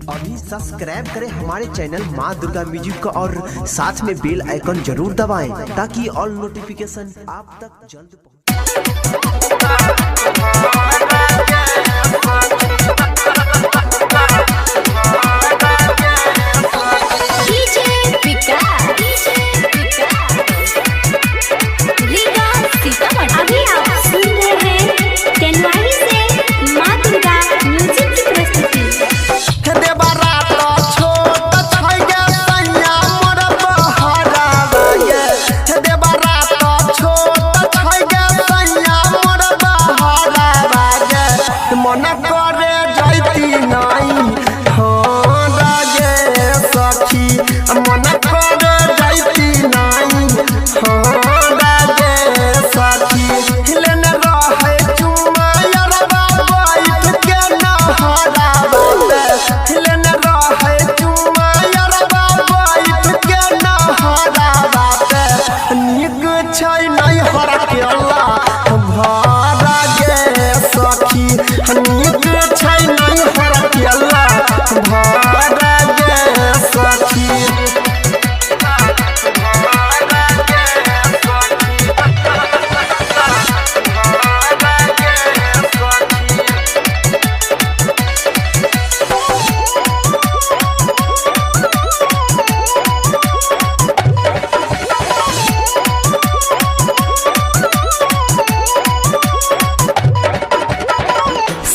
अभी सब्सक्राइब करें हमारे चैनल माँ दुर्गा म्यूजिक को और साथ में बेल आइकन जरूर दबाएं ताकि ऑल नोटिफिकेशन आप तक जल्द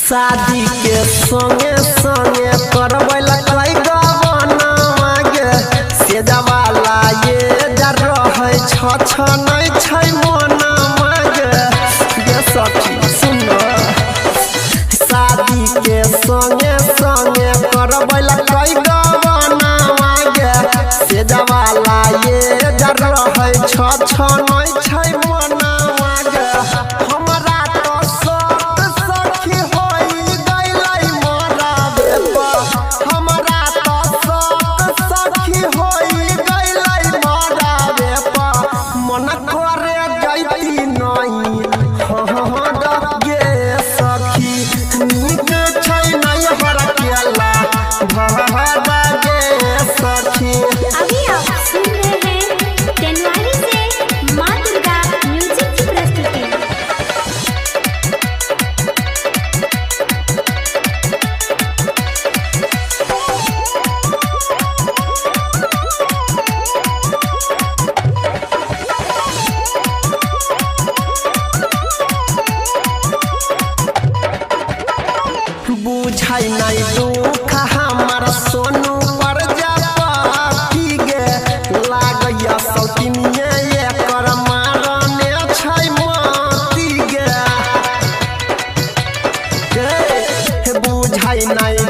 शादी के संगे संगे करवैला कई गवना गे से जवाला ये डर रहे छ नहीं छै मना गे ये सखी सुनो शादी के संगे संगे करवैला कई गवना गे से जवाला ये डर रहे छ नहीं छै मना गे हमरा तो बुझाई नहीं दुख हमार सोनू पर जापी गे लागैया सौतिनिए एकर मारने छै मती गे बुझाई नहीं